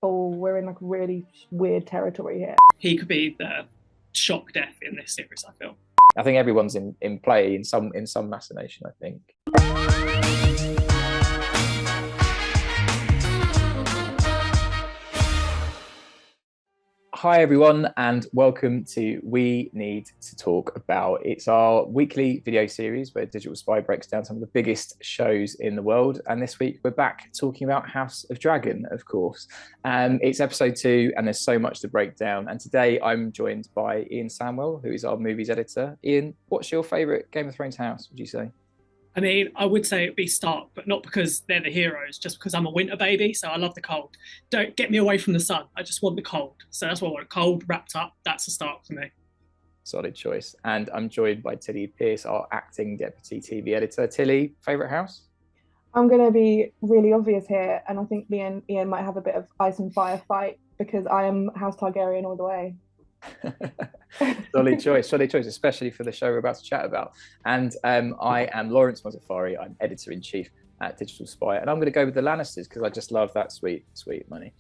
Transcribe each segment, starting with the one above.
oh, we're in like really weird territory here. He could be the shock death in this series, I feel. I think everyone's in play in some machination, I think. Hi everyone, and welcome to We Need to Talk About. It's our weekly video series where Digital Spy breaks down some of the biggest shows in the world. And this week we're back talking about House of Dragon, of course. It's episode 2 and there's so much to break down. And today I'm joined by Ian Samwell, who is our movies editor. Ian, what's your favourite Game of Thrones house, would you say? I mean, I would say it'd be Stark, but not because they're the heroes, just because I'm a winter baby, so I love the cold. Don't get me away from the sun. I just want the cold. So that's what I want. Cold, wrapped up. That's a Stark for me. Solid choice. And I'm joined by Tilly Pearce, our acting deputy TV editor. Tilly, favourite house? I'm going to be really obvious here, and I think me and Ian might have a bit of ice and fire fight because I am House Targaryen all the way. solid choice, especially for the show we're about to chat about. And I am Lawrence Mozaffari. I'm editor-in-chief at Digital Spy, and I'm going to go with the Lannisters because I just love that sweet money.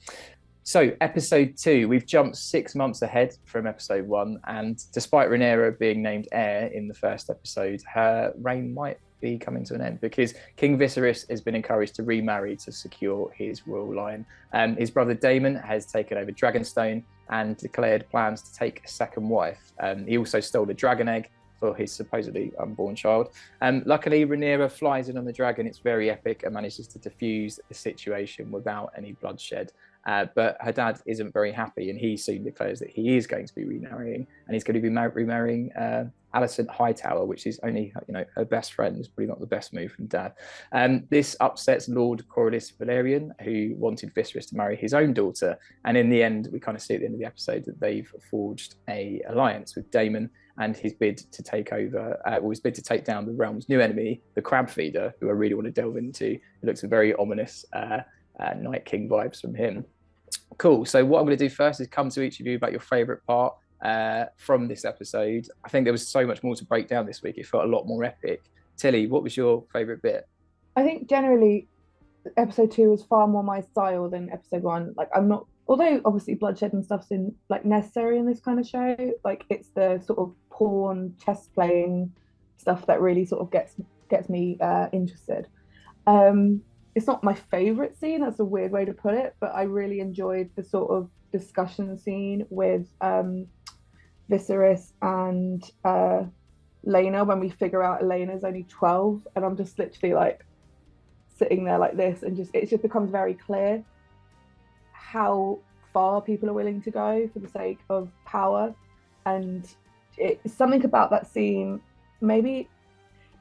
So episode 2, we've jumped 6 months ahead from episode 1, and despite Rhaenyra being named heir in the first episode, her reign might be coming to an end because King Viserys has been encouraged to remarry to secure his royal line. His brother Damon has taken over Dragonstone and declared plans to take a second wife. He also stole a dragon egg for his supposedly unborn child. Luckily, Rhaenyra flies in on the dragon. It's very epic and manages to defuse the situation without any bloodshed. But her dad isn't very happy, and he soon declares that he is going to be remarrying, and he's going to be remarrying Alicent Hightower, which is only, her best friend. Is probably not the best move from dad. This upsets Lord Corlys Velaryon, who wanted Viserys to marry his own daughter, and in the end, we kind of see at the end of the episode that they've forged a alliance with Damon and his bid to take over, his bid to take down the realm's new enemy, the Crab Feeder, who I really want to delve into. It looks very ominous. Night King vibes from him. Cool. So what I'm going to do first is come to each of you about your favourite part from this episode. I think there was so much more to break down this week. It felt a lot more epic. Tilly, what was your favourite bit? I think generally episode 2 was far more my style than episode 1. Like, I'm not, although obviously bloodshed and stuff's necessary in this kind of show, like it's the sort of pawn chess playing stuff that really sort of gets me interested. It's not my favourite scene, that's a weird way to put it, but I really enjoyed the sort of discussion scene with Viserys and Laena when we figure out Elena's only 12, and I'm just literally like sitting there like this, and it just becomes very clear how far people are willing to go for the sake of power. And it's something about that scene, maybe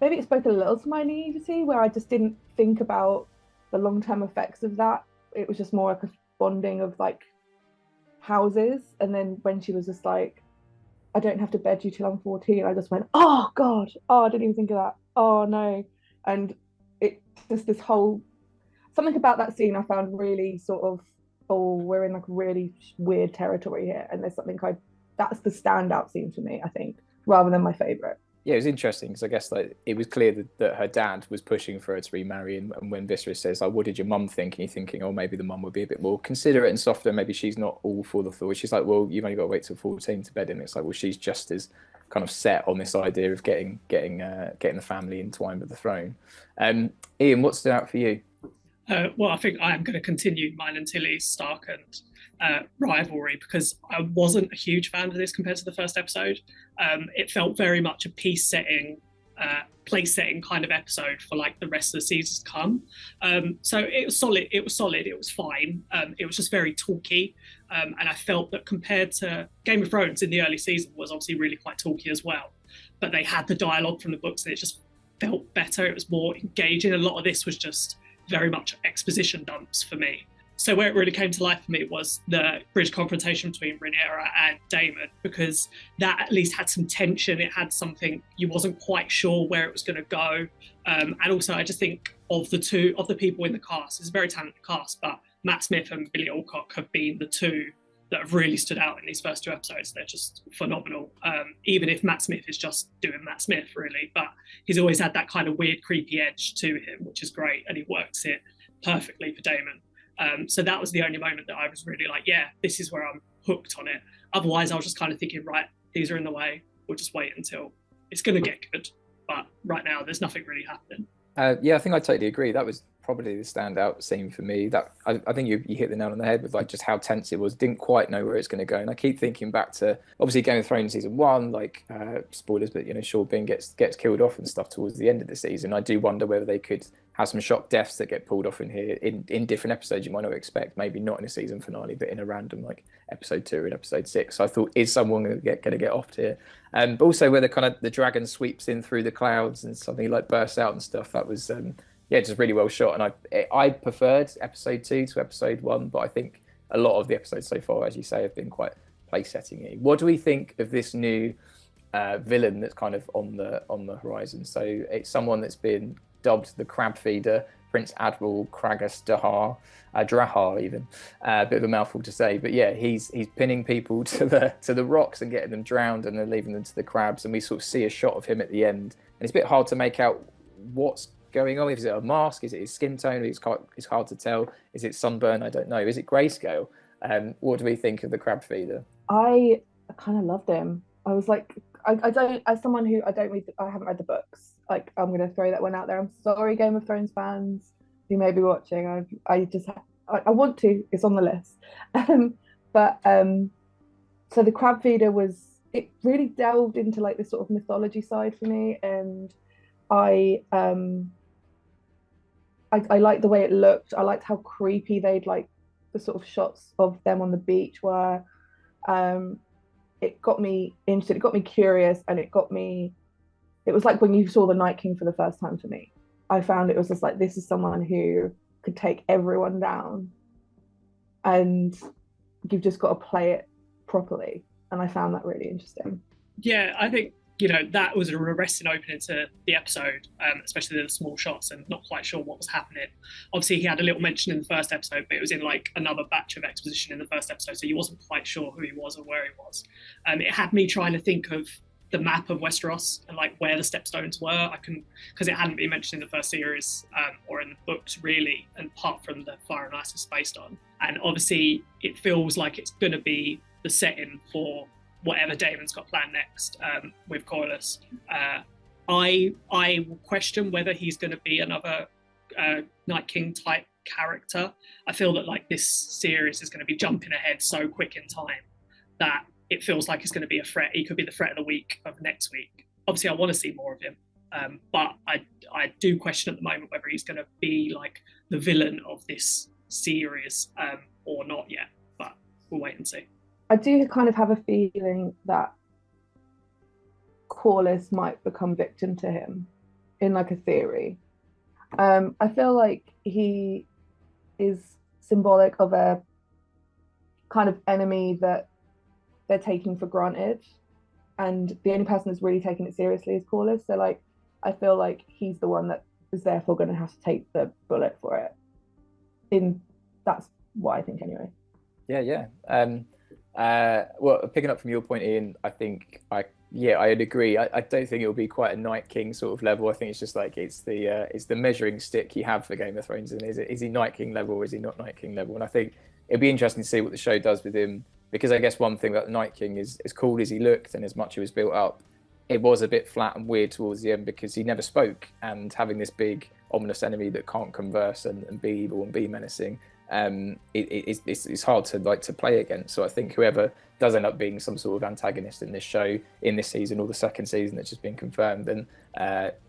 it spoke a little to my naivety, where I just didn't think about the long-term effects of that. It was just more like a bonding of like houses. And then when she was just like, I don't have to bed you till I'm 14, I just went, oh God, I didn't even think of that. Oh no. And it just, this whole, something about that scene I found really sort of, oh, we're in like really weird territory here. And there's something that's the standout scene for me, I think, rather than my favorite. Yeah, it was interesting because I guess like it was clear that her dad was pushing for her to remarry, and when Viserys says, like, what did your mum think? And you're thinking, oh, maybe the mum would be a bit more considerate and softer. Maybe she's not all for the thought. She's like, well, you've only got to wait till 14 to bed him. It's like, well, she's just as kind of set on this idea of getting the family entwined with the throne. Ian, what stood out for you? Well, I think I am going to continue mine and Tilly's Stark and rivalry, because I wasn't a huge fan of this compared to the first episode. It felt very much a place setting kind of episode for like the rest of the seasons to come. So it was solid. It was fine. It was just very talky. And I felt that compared to Game of Thrones in the early season was obviously really quite talky as well. But they had the dialogue from the books and it just felt better. It was more engaging. A lot of this was just very much exposition dumps for me. So where it really came to life for me was the bridge confrontation between Rhaenyra and Damon, because that at least had some tension. It had something, you wasn't quite sure where it was going to go. And also I just think of the people in the cast, it's a very talented cast, but Matt Smith and Billy Alcock have been the two that have really stood out in these first 2 episodes. They're just phenomenal. Even if Matt Smith is just doing Matt Smith, really, but he's always had that kind of weird, creepy edge to him, which is great, and he works it perfectly for Damon. So that was the only moment that I was really like, yeah, this is where I'm hooked on it. Otherwise, I was just kind of thinking, right, these are in the way. We'll just wait until it's going to get good. But right now, there's nothing really happening. Yeah, I think I totally agree. That was probably the standout scene for me. That I think you hit the nail on the head with like just how tense it was. Didn't quite know where it's going to go, and I keep thinking back to obviously Game of Thrones season 1, like spoilers, but you know, Sean Bean gets killed off and stuff towards the end of the season. I do wonder whether they could have some shock deaths that get pulled off in here in different episodes you might not expect. Maybe not in a season finale, but in a random like episode 2 and episode 6. So I thought, is someone going to get offed here? But also where the dragon sweeps in through the clouds and something like bursts out and stuff. That was yeah, just really well shot. And I preferred episode 2 to episode 1, but I think a lot of the episodes so far, as you say, have been quite place-setting-y. What do we think of this new villain that's kind of on the horizon? So it's someone that's been dubbed the Crab Feeder, Prince Admiral Kragas Drahar even. A bit of a mouthful to say, but yeah, he's pinning people to the rocks and getting them drowned and then leaving them to the crabs. And we sort of see a shot of him at the end, and it's a bit hard to make out what's going on. Is it a mask? Is it his skin tone? It's hard to tell. Is it sunburn? I don't know. Is it grayscale? What do we think of the Crab Feeder? I kind of loved him. I was like, I don't, as someone who I haven't read the books. Like, I'm gonna throw that one out there. I'm sorry, Game of Thrones fans who may be watching. I want to. It's on the list. So the Crab Feeder it really delved into like this sort of mythology side for me, and I liked the way it looked. I liked how creepy they'd like the sort of shots of them on the beach were. It got me interested, it got me curious, and it was like when you saw the Night King for the first time for me. I found it was just like, this is someone who could take everyone down, and you've just got to play it properly. And I found that really interesting. Yeah, I think, you know, that was a arresting opening to the episode, especially the small shots and not quite sure what was happening. Obviously, he had a little mention in the first episode, but it was in like another batch of exposition in the first episode, so you wasn't quite sure who he was or where he was. It had me trying to think of the map of Westeros and like where the stepstones were. Because it hadn't been mentioned in the first series or in the books really, and apart from the Fire and Ice is based on. And obviously, it feels like it's going to be the setting for whatever Damon's got planned next with Corlys. I will question whether he's going to be another Night King type character. I feel that like this series is going to be jumping ahead so quick in time that it feels like it's going to be a threat. He could be the threat of the week of next week. Obviously, I want to see more of him, but I do question at the moment whether he's going to be like the villain of this series or not yet. But we'll wait and see. I do kind of have a feeling that Corlys might become victim to him in like a theory. I feel like he is symbolic of a kind of enemy that they're taking for granted, and the only person that's really taking it seriously is Corlys. So like, I feel like he's the one that is therefore going to have to take the bullet for it. That's what I think anyway. Yeah. Well, picking up from your point, Ian, I think I'd agree. I don't think it'll be quite a Night King sort of level. I think it's just like it's the measuring stick you have for Game of Thrones, and is he Night King level or is he not Night King level? And I think it'd be interesting to see what the show does with him, because I guess one thing about the Night King is, as cool as he looked and as much he was built up, it was a bit flat and weird towards the end because he never spoke, and having this big ominous enemy that can't converse and be evil and be menacing, it's hard to play against. So I think whoever does end up being some sort of antagonist in this show, in this season or the second season that's just been confirmed, then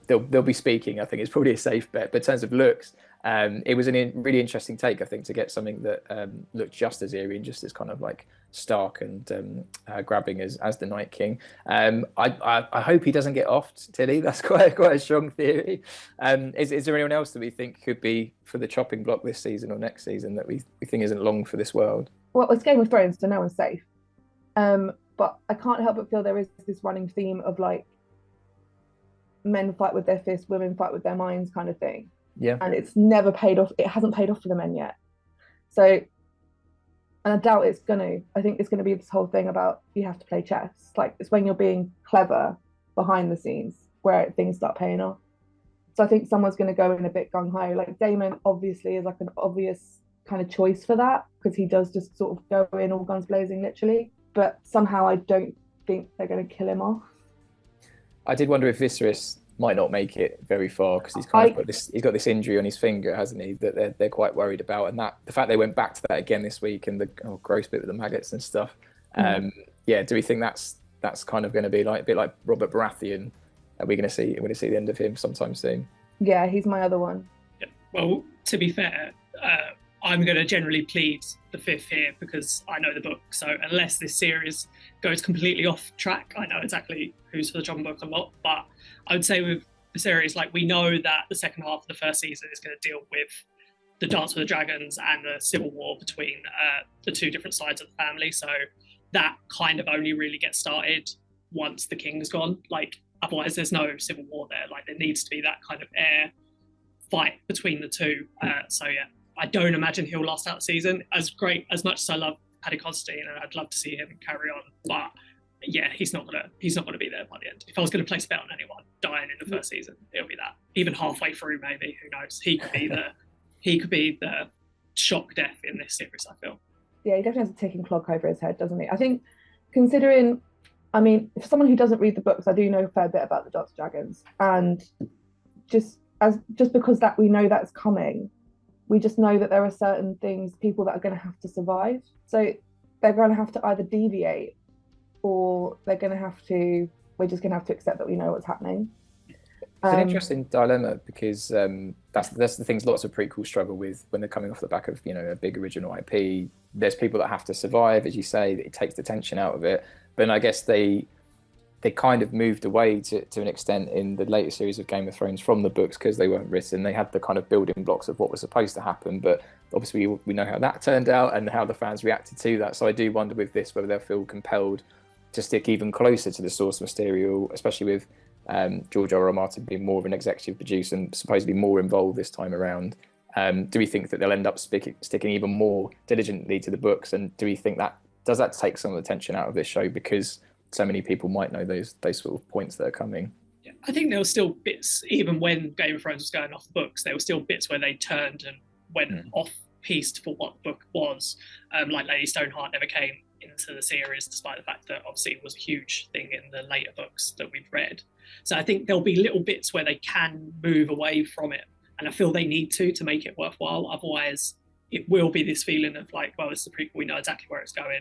they'll be speaking. I think it's probably a safe bet. But in terms of looks, it was a really interesting take, I think, to get something that looked just as eerie and just as kind of like stark and grabbing as the Night King. I hope he doesn't get offed, Tilly. That's quite a strong theory. Is there anyone else that we think could be for the chopping block this season or next season that we think isn't long for this world? Well, it's Game of Thrones, so no one's safe. But I can't help but feel there is this running theme of like men fight with their fists, women fight with their minds kind of thing. Yeah. And it's never paid off. It hasn't paid off for the men yet. So, and I doubt it's gonna. I think it's gonna be this whole thing about you have to play chess. Like, it's when you're being clever behind the scenes where things start paying off. So I think someone's gonna go in a bit gung-ho. Like Damon obviously is like an obvious kind of choice for that, because he does just sort of go in all guns blazing, literally. But somehow I don't think they're going to kill him off. I did wonder if Viserys might not make it very far, because he's got this injury on his finger, hasn't he, that they're quite worried about. And that the fact they went back to that again this week, and the gross bit with the maggots and stuff. Do we think that's kind of going to be like a bit like Robert Baratheon? Are we going to see the end of him sometime soon? Yeah, he's my other one. Yeah. Well, to be fair, I'm going to generally plead the fifth here because I know the book. So unless this series goes completely off track, I know exactly who's for the John book a lot. But I would say with the series, like, we know that the second half of the first season is going to deal with the Dance with the Dragons and the civil war between the two different sides of the family. So that kind of only really gets started once the king's gone. Like, otherwise there's no civil war there. Like, there needs to be that kind of air fight between the two. So yeah, I don't imagine he'll last out the season. As much as I love Paddy Considine and I'd love to see him carry on, but yeah, he's not gonna be there by the end. If I was gonna place a bet on anyone dying in the first season, it'll be that. Even halfway through, maybe, who knows? He could be the shock death in this series, I feel. Yeah, he definitely has a ticking clock over his head, doesn't he? I think, considering, I mean, for someone who doesn't read the books, I do know a fair bit about the Dance of Dragons, and just because that we know that's coming, we just know that there are certain things, people that are going to have to survive. So they're going to have to either deviate, or we're just going to have to accept that we know what's happening. It's an interesting dilemma, because that's the things lots of prequels struggle with when they're coming off the back of, a big original IP. There's people that have to survive, as you say, that it takes the tension out of it. But I guess they kind of moved away to an extent in the later series of Game of Thrones from the books, because they weren't written. They had the kind of building blocks of what was supposed to happen, but obviously we know how that turned out and how the fans reacted to that. So I do wonder with this whether they'll feel compelled to stick even closer to the source material, especially with George R.R. Martin being more of an executive producer and supposedly more involved this time around. Do we think that they'll end up sticking even more diligently to the books? And do we think does that take some of the tension out of this show, because so many people might know those sort of points that are coming? Yeah, I think there were still bits, even when Game of Thrones was going off the books, there were still bits where they turned and went off-piste for what the book was. Like Lady Stoneheart never came into the series, despite the fact that obviously it was a huge thing in the later books that we've read. So I think there'll be little bits where they can move away from it, and I feel they need to make it worthwhile. Otherwise, it will be this feeling of like, well, this is a prequel, we know exactly where it's going.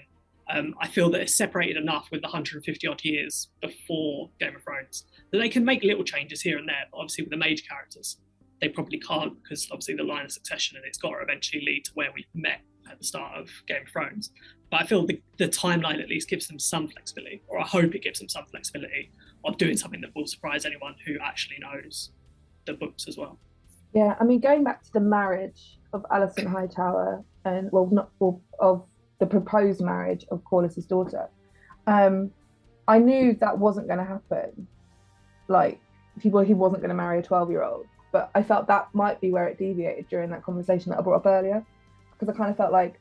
I feel that it's separated enough with the 150 odd years before Game of Thrones that they can make little changes here and there. But obviously with the major characters, they probably can't, because obviously the line of succession, and it's got to eventually lead to where we met at the start of Game of Thrones. But I feel the timeline at least gives them some flexibility, or I hope it gives them some flexibility of doing something that will surprise anyone who actually knows the books as well. Yeah, I mean, going back to the marriage of Alicent Hightower and of the proposed marriage of Corlys's daughter, I knew that wasn't going to happen. Like, he wasn't going to marry a 12-year-old, but I felt that might be where it deviated during that conversation that I brought up earlier, because I kind of felt like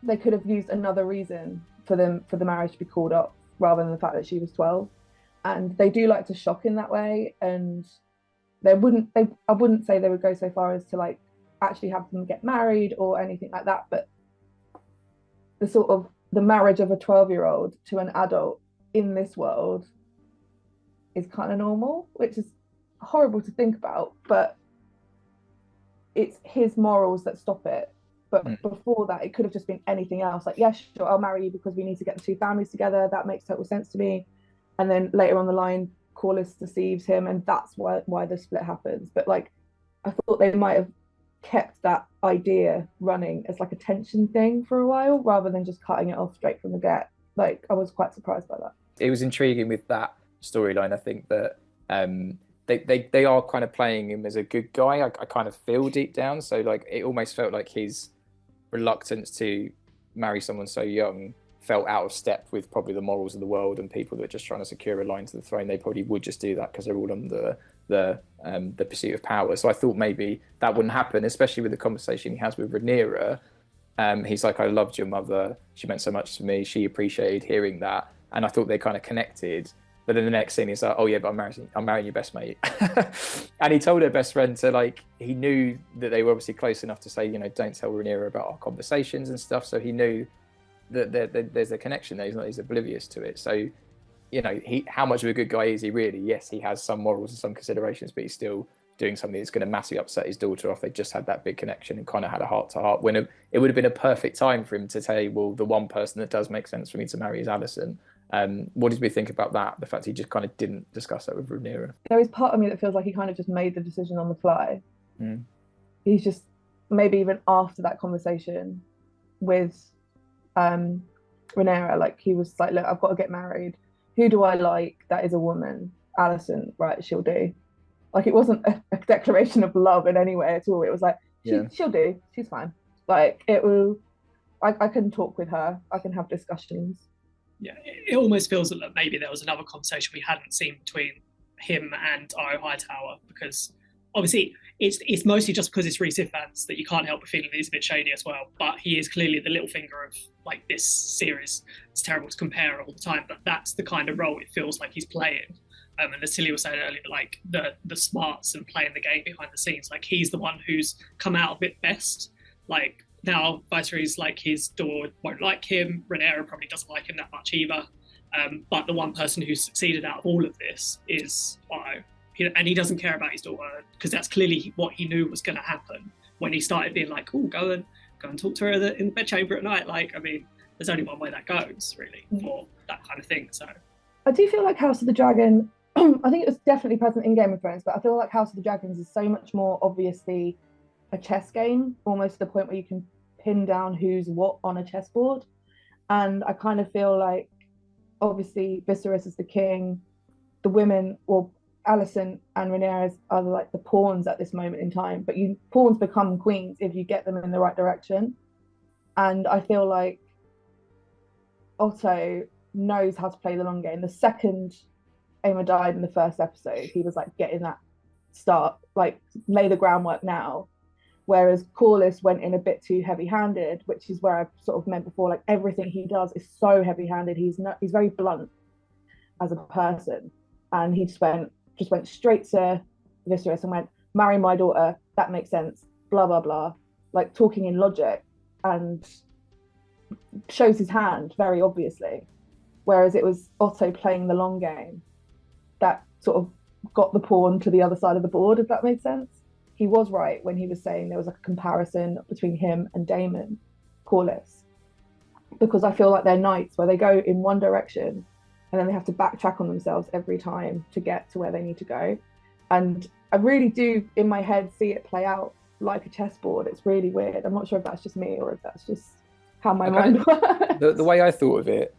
they could have used another reason for the marriage to be called off rather than the fact that she was 12. And they do like to shock in that way, and I wouldn't say they would go so far as to like actually have them get married or anything like that, but the sort of the marriage of a 12-year-old to an adult in this world is kind of normal, which is horrible to think about, but it's his morals that stop it. But before that, it could have just been anything else. Like, yeah, sure, I'll marry you because we need to get the two families together. That makes total sense to me. And then later on the line, Corlys deceives him, and that's why the split happens. But like, I thought they might have kept that idea running as like a tension thing for a while, rather than just cutting it off straight from the get. Like, I was quite surprised by that. It was intriguing with that storyline. I think that they are kind of playing him as a good guy. I kind of feel deep down. So like, it almost felt like his reluctance to marry someone so young felt out of step with probably the morals of the world, and people that are just trying to secure a line to the throne, they probably would just do that because they're all under the pursuit of power. So I thought maybe that wouldn't happen, especially with the conversation he has with Rhaenyra. He's like, I loved your mother, she meant so much to me, she appreciated hearing that, and I thought they kind of connected. But then the next scene is like, oh yeah, but I'm marrying your best mate. And he told her best friend to, like, he knew that they were obviously close enough to say, you know, don't tell Rhaenyra about our conversations and stuff. So he knew that there's a connection there. He's oblivious to it. So, you know, how much of a good guy is he really? Yes, he has some morals and some considerations, but he's still doing something that's going to massively upset his daughter off. They just had that big connection and kind of had a heart-to-heart, when it would have been a perfect time for him to say, well, the one person that does make sense for me to marry is Alicent. What did we think about that? The fact he just kind of didn't discuss that with Rhaenyra. There is part of me that feels like he kind of just made the decision on the fly. Mm. He's just, maybe even after that conversation with Rhaenyra, like, he was like, look, I've got to get married. Who do I like that is a woman? Alicent, right, she'll do. Like, it wasn't a declaration of love in any way at all. It was like, she'll do. She's fine. Like, it will. I can talk with her. I can have discussions. Yeah, it almost feels that maybe there was another conversation we hadn't seen between him and Io Hightower, because obviously it's mostly just because it's Rhys Ifans that you can't help but feeling he's a bit shady as well. But he is clearly the little finger of, like, this series. It's terrible to compare all the time, but that's the kind of role it feels like he's playing. And as Tilly was saying earlier, like, the smarts and playing the game behind the scenes, like, he's the one who's come out of it best. Like, now Viserys, like, his daughter won't like him. Rhaenyra probably doesn't like him that much either. But the one person who's succeeded out of all of this is Io. And he doesn't care about his daughter, because that's clearly what he knew was going to happen when he started being like, oh, go and talk to her in the bedchamber at night. Like, I mean, there's only one way that goes, really, for that kind of thing. So I do feel like House of the Dragon, I think it was definitely present in Game of Thrones, but I feel like House of the Dragons is so much more obviously a chess game, almost to the point where you can pin down who's what on a chessboard. And I kind of feel like, obviously, Viserys is the king, the women, well, Alicent and Rhaenyra are like the pawns at this moment in time, but pawns become queens if you get them in the right direction. And I feel like Otto knows how to play the long game. The second Aemma died in the first episode, he was like, getting that start, like, lay the groundwork now. Whereas Corlys went in a bit too heavy-handed, which is where I sort of meant before, like, everything he does is so heavy-handed. He's very blunt as a person, and he just went straight to Viserys and went, marry my daughter, that makes sense, blah blah blah, like, talking in logic, and shows his hand very obviously. Whereas it was Otto playing the long game that sort of got the pawn to the other side of the board, if that made sense. He was right when he was saying there was like a comparison between him and Damon, Corlys, because I feel like they're knights where they go in one direction and then they have to backtrack on themselves every time to get to where they need to go. And I really do, in my head, see it play out like a chessboard. It's really weird. I'm not sure if that's just me or if that's just how my mind works. The way I thought of it,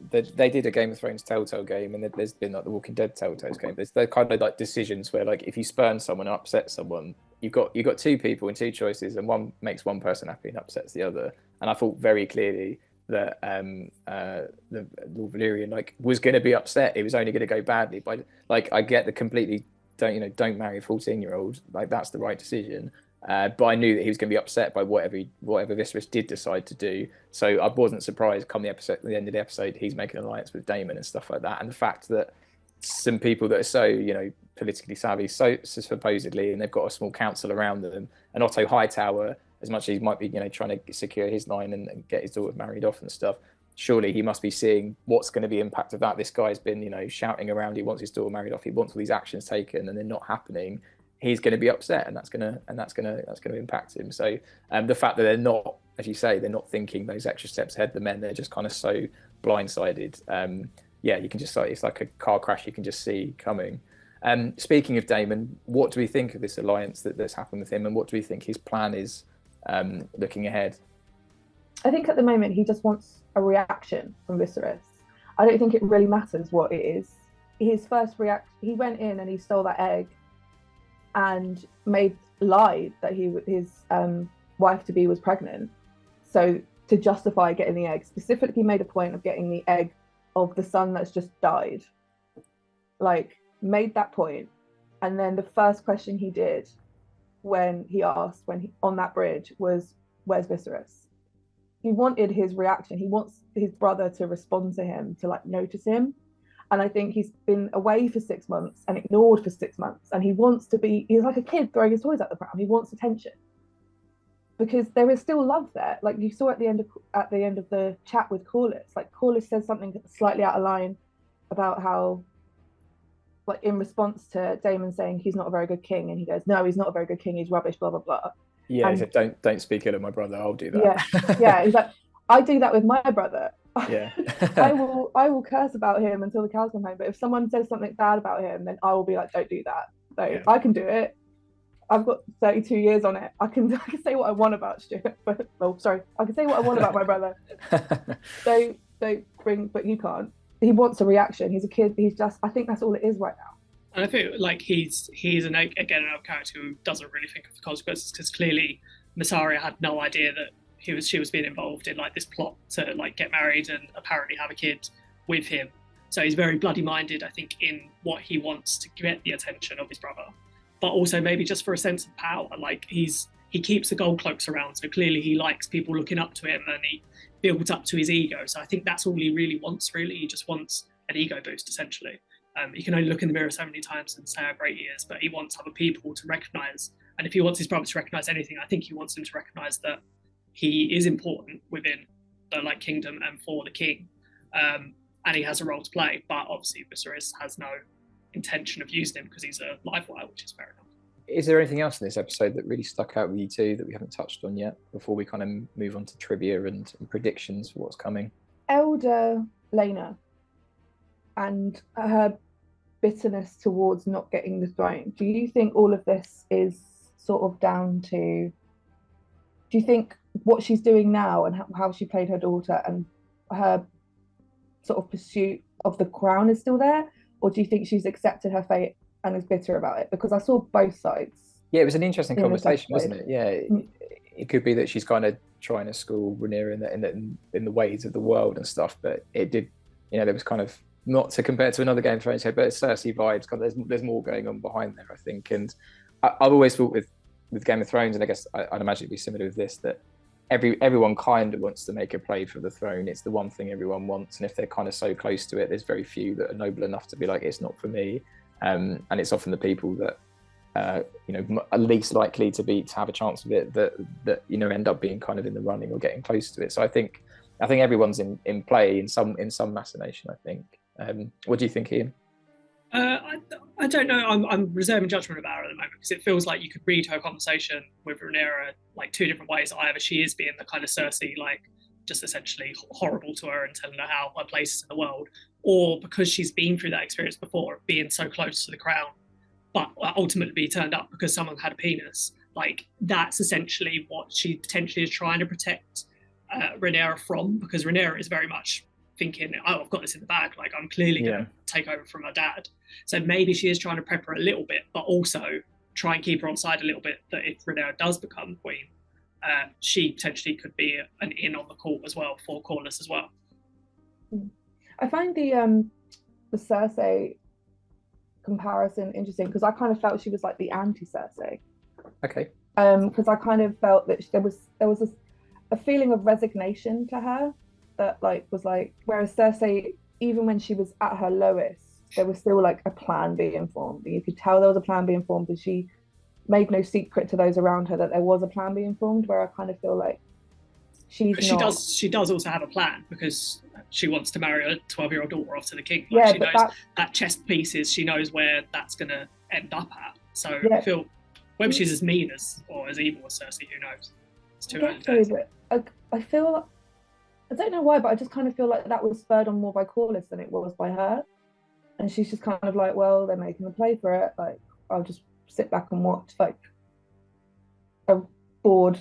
they did a Game of Thrones Telltale game, and there's been like the Walking Dead Telltale game. There's kind of like decisions where, like, if you spurn someone and upset someone, you've got two people and two choices, and one makes one person happy and upsets the other. And I thought very clearly that the Lord Valyrian, like, was going to be upset. It was only going to go badly. But, like, I get the completely don't marry a 14-year-old. Like, that's the right decision. But I knew that he was going to be upset by whatever Viserys did decide to do. So I wasn't surprised come the end of the episode, he's making an alliance with Damon and stuff like that. And the fact that some people that are so, politically savvy, so supposedly, and they've got a small council around them, and Otto Hightower, as much as he might be, trying to secure his line and get his daughter married off and stuff, surely he must be seeing what's going to be the impact of that. This guy's been, shouting around, he wants his daughter married off, he wants all these actions taken, and they're not happening. He's going to be upset, and that's going to impact him. So the fact that they're not, as you say, they're not thinking those extra steps ahead, the men, they're just kind of so blindsided. You can just, it's like a car crash you can just see coming. Speaking of Damon, what do we think of this alliance that's happened with him, and what do we think his plan is looking ahead? I think at the moment he just wants a reaction from Viserys. I don't think it really matters what it is. His first reaction, he went in and he stole that egg and lied that his wife-to-be was pregnant. So to justify getting the egg, specifically made a point of getting the egg of the son that's just died. Like, made that point. And then the first question he did when he asked, on that bridge, was, where's Viserys? He wanted his reaction. He wants his brother to respond to him, to, like, notice him. And I think he's been away for 6 months and ignored for 6 months, and he's like a kid throwing his toys at the pram. He wants attention because there is still love there. Like you saw at the end of the chat with Corlys, like Corlys says something slightly out of line about how, like, in response to Damon saying he's not a very good king, and he goes, no, he's not a very good king, he's rubbish, blah blah blah. Yeah, he said, don't speak ill of my brother, I'll do that. Yeah, he's like, I do that with my brother. Yeah. I will curse about him until the cows come home, but if someone says something bad about him, then I will be like, don't do that. So yeah. I can do it. I've got 32 years on it. I can say what I want about Stuart, but I can say what I want about my brother. Don't bring, but you can't. He wants a reaction. He's a kid. I think that's all it is right now. And I feel like he's another character who doesn't really think of the consequences, because clearly Mysaria had no idea that she was being involved in like this plot to like get married and apparently have a kid with him. So he's very bloody minded, I think, in what he wants to get the attention of his brother, but also maybe just for a sense of power. Like he keeps the gold cloaks around, so clearly he likes people looking up to him, and he builds up to his ego. So I think that's all he really wants. Really, he just wants an ego boost, essentially. He can only look in the mirror so many times and say how great he is, but he wants other people to recognise. And if he wants his brother to recognise anything, I think he wants him to recognise that he is important within the like kingdom and for the king, and he has a role to play. But obviously Viserys has no intention of using him because he's a live wire, which is fair enough. Is there anything else in this episode that really stuck out with you two that we haven't touched on yet before we kind of move on to trivia and predictions for what's coming? Elder Laena and her bitterness towards not getting the throne. Do you think all of this is sort of down to, do you think what she's doing now and how she played her daughter and her sort of pursuit of the crown is still there? Or do you think she's accepted her fate and is bitter about it? Because I saw both sides. Yeah, it was an interesting conversation, wasn't it? Yeah, it could be that she's kind of trying to school Rhaenyra in the ways of the world and stuff, but it did, there was kind of, not to compare to another Game of Thrones, but it's Cersei vibes. There's more going on behind there, I think. And I've always thought with Game of Thrones, and I guess I'd imagine it'd be similar with this, that everyone kind of wants to make a play for the throne. It's the one thing everyone wants, and if they're kind of so close to it, there's very few that are noble enough to be like, it's not for me. And it's often the people that are least likely to have a chance of it that end up being kind of in the running or getting close to it. So I think everyone's in play in some machination, I think. What do you think, Ian? I don't know. I'm reserving judgment about her at the moment, because it feels like you could read her conversation with Rhaenyra like two different ways. Either she is being the kind of Cersei, like just essentially horrible to her and telling her how her place is in the world, or because she's been through that experience before, being so close to the crown, but ultimately be turned up because someone had a penis. Like that's essentially what she potentially is trying to protect Rhaenyra from, because Rhaenyra is very much thinking, oh, I've got this in the bag, like I'm clearly going to take over from my dad. So maybe she is trying to prep her a little bit, but also try and keep her on side a little bit, that if Rhaenyra does become queen, she potentially could be an in on the court as well for Corlys as well. I find the Cersei comparison interesting, because I kind of felt she was like the anti-Cersei. Okay. Because I kind of felt that there was a feeling of resignation to her, that was whereas Cersei, even when she was at her lowest, there was still like a plan being formed. You could tell there was a plan being formed, and she made no secret to those around her that there was a plan being formed, where I kind of feel like she does also have a plan, because she wants to marry a 12-year-old daughter off to the king. She knows that chess pieces, she knows where that's going to end up at. So I feel whether she's as mean or as evil as Cersei, who knows? It's too early days. I feel, I don't know why, but I just kind of feel like that was spurred on more by Corlys than it was by her. And she's just kind of like, well, they're making a play for it. Like, I'll just sit back and watch like a bored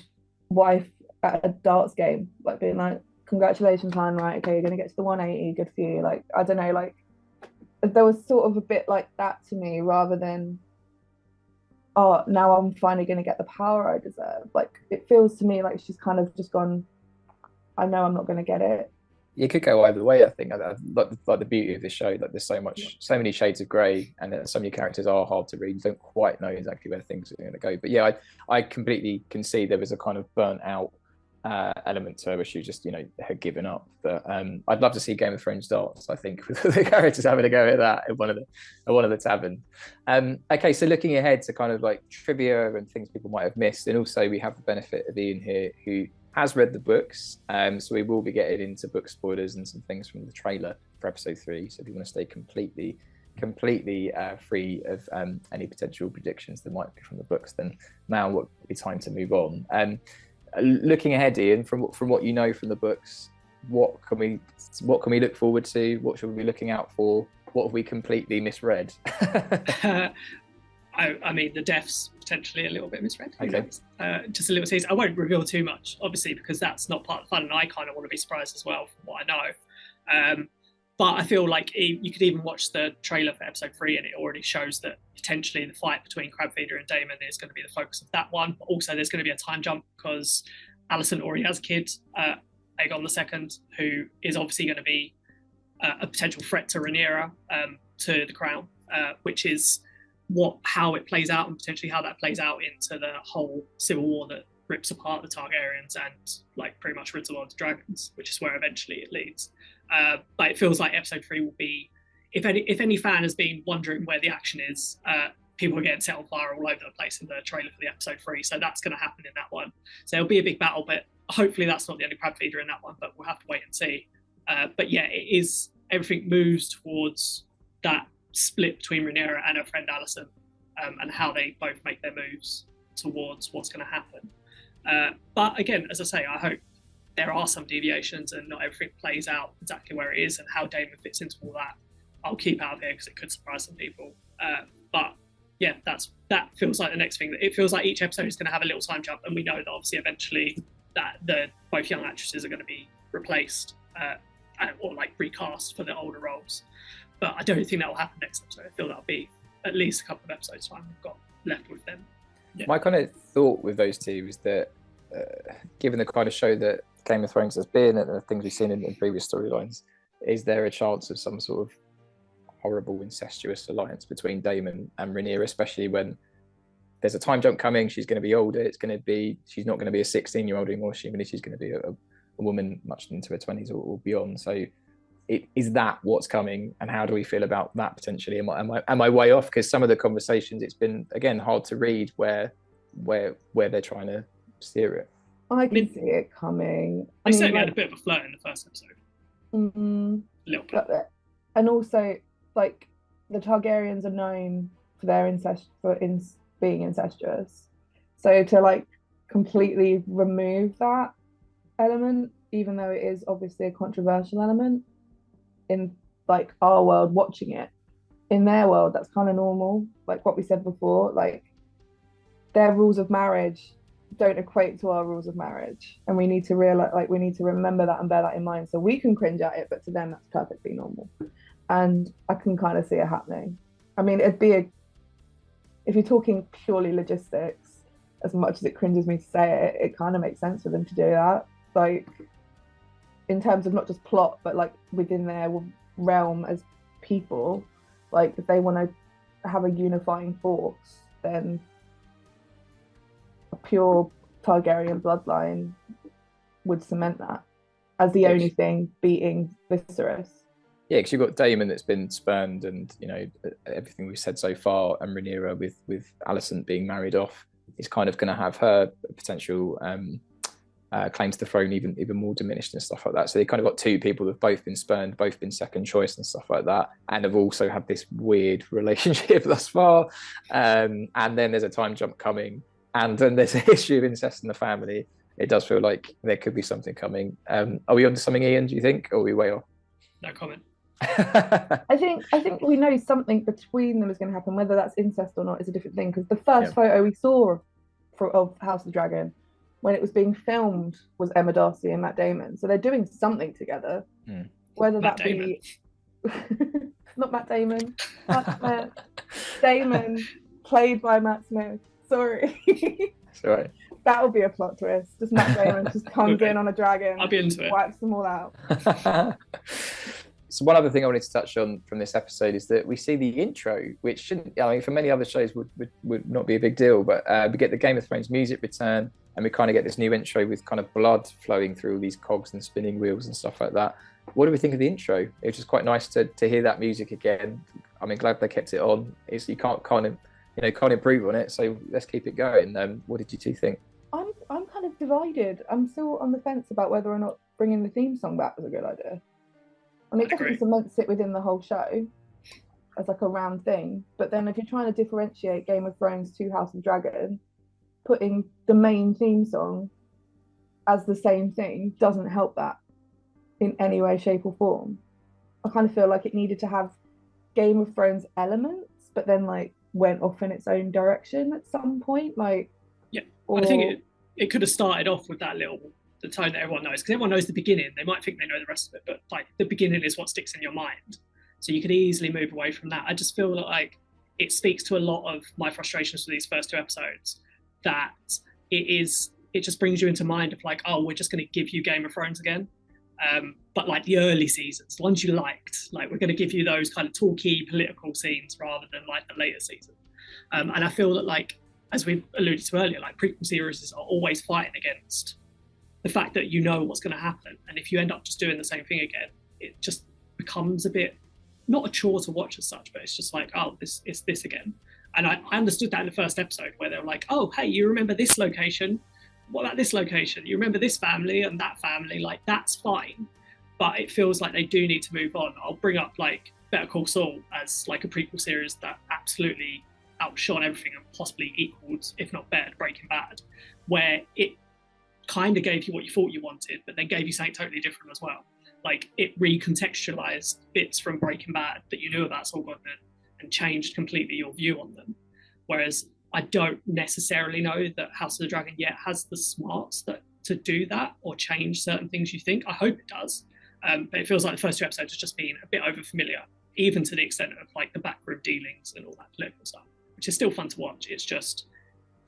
wife at a darts game, like being like, congratulations, hon, right, okay, you're going to get to the 180, good for you. Like, I don't know, like, there was sort of a bit like that to me, rather than, oh, now I'm finally going to get the power I deserve. Like, it feels to me like she's kind of just gone, I know I'm not going to get it. It could go either way, I think. Like the beauty of this show, like there's so many shades of grey, and so many characters are hard to read. You don't quite know exactly where things are going to go. But yeah, I completely can see there was a kind of burnt out element to her where she just, had given up. But I'd love to see Game of Thrones darts, I think, with the characters having a go at that at one of the taverns. Okay, so looking ahead to kind of like trivia and things people might have missed, and also we have the benefit of Ian here who has read the books, so we will be getting into book spoilers and some things from the trailer for episode 3. So if you want to stay completely free of any potential predictions that might be from the books, then now would be time to move on. Looking ahead, Ian, from what you know from the books, what can we look forward to? What should we be looking out for? What have we completely misread? I mean, the death's potentially a little bit misread. Okay. Just a little tease. I won't reveal too much, obviously, because that's not part of the fun, and I kind of want to be surprised as well from what I know. But I feel like you could even watch the trailer for episode 3 and it already shows that potentially the fight between Crabfeeder and Damon is going to be the focus of that one. But also there's going to be a time jump because Alicent already has a kid, Aegon II, who is obviously going to be a potential threat to Rhaenyra, to the crown, which is how it plays out and potentially how that plays out into the whole civil war that rips apart the Targaryens and like pretty much rids along the dragons, which is where eventually it leads. But it feels like episode 3 will be, if any fan has been wondering where the action is, people are getting set on fire all over the place in the trailer for the episode 3, so that's going to happen in that one. So it'll be a big battle, but hopefully that's not the only Crabfeeder in that one, but we'll have to wait and see. But yeah, it is, everything moves towards that split between Rhaenyra and her friend Alicent, and how they both make their moves towards what's going to happen. But again, as I say, I hope there are some deviations and not everything plays out exactly where it is, and how Damon fits into all that I'll keep out of here because it could surprise some people. But yeah, that feels like the next thing. It feels like each episode is going to have a little time jump, and we know that obviously eventually that both young actresses are going to be replaced or like recast for the older roles. But I don't think that will happen next episode. I feel that'll be at least a couple of episodes time we've got left with them. Yeah. My kind of thought with those two is that given the kind of show that Game of Thrones has been and the things we've seen in previous storylines, is there a chance of some sort of horrible incestuous alliance between Damon and Rhaenyra, especially when there's a time jump coming? She's going to be older. She's not going to be a 16-year-old anymore. She's going to be a woman much into her 20s or beyond. So is that what's coming, and how do we feel about that potentially? Am I way off? Because some of the conversations, it's been again hard to read where they're trying to steer it. I can see it coming. They certainly had a bit of a flirt in the first episode. Mm-hmm. A little bit. And also, like, the Targaryens are known for their being incestuous. So to like completely remove that element, even though it is obviously a controversial element in like our world watching it, in their world that's kind of normal. Like what we said before, like their rules of marriage don't equate to our rules of marriage, and we need to realize, like, we need to remember that and bear that in mind, so we can cringe at it, but to them that's perfectly normal. And I can kind of see it happening. I mean, if you're talking purely logistics, as much as it cringes me to say it, it kind of makes sense for them to do that, like in terms of not just plot but like within their realm as people. Like if they want to have a unifying force, then a pure Targaryen bloodline would cement that as the only thing beating Westeros. Yeah, because you've got Damon that's been spurned, and everything we've said so far, and Rhaenyra with Alicent being married off is kind of going to have her potential claim to the throne even more diminished and stuff like that. So they kind of got two people who've both been spurned, both been second choice and stuff like that, and have also had this weird relationship thus far. And then there's a time jump coming, and then there's a history of incest in the family. It does feel like there could be something coming. Are we onto something, Ian, do you think, or are we way off? No comment. I think we know something between them is going to happen. Whether that's incest or not is a different thing, because the first photo we saw of House of the Dragon when it was being filmed was Aemma Darcy and Matt Damon, so they're doing something together. Whether that be not Matt Damon, Damon played by Matt Smith. Sorry. Sorry. That would be a plot twist. Just Matt Damon just comes in on a dragon. I'll be into it. Wipes them all out. So one other thing I wanted to touch on from this episode is that we see the intro, which shouldn't, I mean, for many other shows would not be a big deal, but we get the Game of Thrones music return, and we kind of get this new intro with kind of blood flowing through all these cogs and spinning wheels and stuff like that. What do we think of the intro? It was just quite nice to hear that music again. I mean, glad they kept it on. You can't improve on it, so let's keep it going. What did you two think? I'm kind of divided. I'm still on the fence about whether or not bringing the theme song back was a good idea. I mean, it definitely cements it within the whole show as like a round thing. But then if you're trying to differentiate Game of Thrones to House of Dragon, putting the main theme song as the same thing doesn't help that in any way, shape or form. I kind of feel like it needed to have Game of Thrones elements, but then like went off in its own direction at some point. Like, yeah, I think it could have started off with that the tone that everyone knows, because everyone knows the beginning. They might think they know the rest of it, but like the beginning is what sticks in your mind. So you could easily move away from that. I just feel like it speaks to a lot of my frustrations for these first two episodes, that it just brings you into mind of like, oh, we're just going to give you Game of Thrones again. But like the early seasons, the ones you liked, like we're going to give you those kind of talky political scenes rather than like the later season. And I feel that, like, as we alluded to earlier, like prequel series are always fighting against the fact that you know what's going to happen. And if you end up just doing the same thing again, it just becomes a bit, not a chore to watch as such, but it's just like, oh, it's this again. And I understood that in the first episode where they were like, oh, hey, you remember this location? What about this location? You remember this family and that family? Like, that's fine. But it feels like they do need to move on. I'll bring up like Better Call Saul as like a prequel series that absolutely outshone everything and possibly equaled, if not better, Breaking Bad, where it kind of gave you what you thought you wanted, but then gave you something totally different as well. Like, it recontextualized bits from Breaking Bad that you knew about Saul Goodman and changed completely your view on them. Whereas I don't necessarily know that House of the Dragon yet has the smarts to do that or change certain things you think. I hope it does. But it feels like the first two episodes have just been a bit over familiar, even to the extent of like the backroom dealings and all that political stuff, which is still fun to watch. It's just,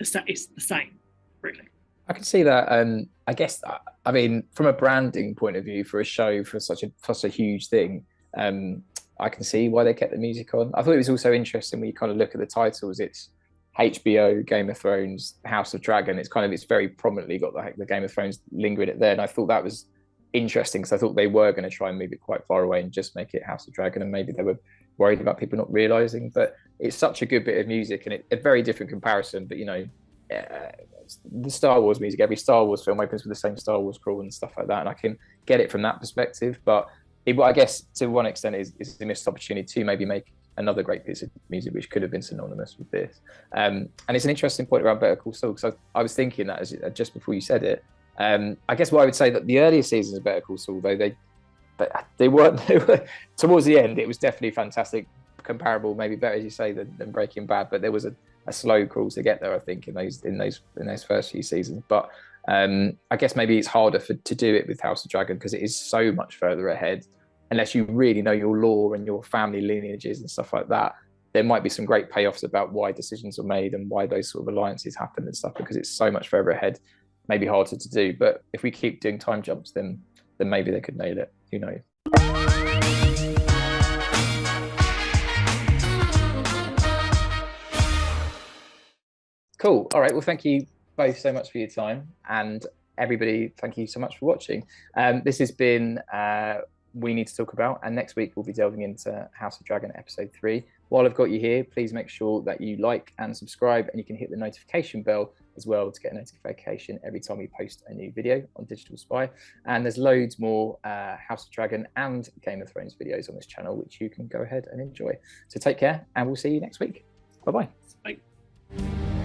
it's the same, really. I can see that. I guess, I mean, from a branding point of view for a show, for such a huge thing, I can see why they kept the music on. I thought it was also interesting when you kind of look at the titles. It's HBO, Game of Thrones, House of Dragon. It's very prominently got the Game of Thrones lingering it there. And I thought that was interesting because I thought they were going to try and move it quite far away and just make it House of Dragon. And maybe they were worried about people not realizing, but it's such a good bit of music and a very different comparison. But, you know, the Star Wars music, every Star Wars film opens with the same Star Wars crawl and stuff like that. And I can get it from that perspective. But I guess to one extent is a missed opportunity to maybe make another great piece of music which could have been synonymous with this. And it's an interesting point around Better Call Saul, because I was thinking that just before you said it. I guess what I would say that the earlier seasons of Better Call Saul, though they were towards the end, it was definitely fantastic, comparable, maybe better as you say than Breaking Bad, but there was a slow crawl to get there, I think, in those first few seasons. But I guess maybe it's harder to do it with House of Dragon because it is so much further ahead. Unless you really know your lore and your family lineages and stuff like that, there might be some great payoffs about why decisions are made and why those sort of alliances happen and stuff, because it's so much further ahead, maybe harder to do. But if we keep doing time jumps, then maybe they could nail it. Who knows? Cool. All right. Well, thank you both so much for your time, and everybody, thank you so much for watching. This has been We Need to Talk About, and next week we'll be delving into House of Dragon episode 3. While I've got you here, please make sure that you like and subscribe, and you can hit the notification bell as well to get a notification every time we post a new video on Digital Spy. And there's loads more House of Dragon and Game of Thrones videos on this channel, which you can go ahead and enjoy. So take care, and we'll see you next week. Bye-bye. Bye.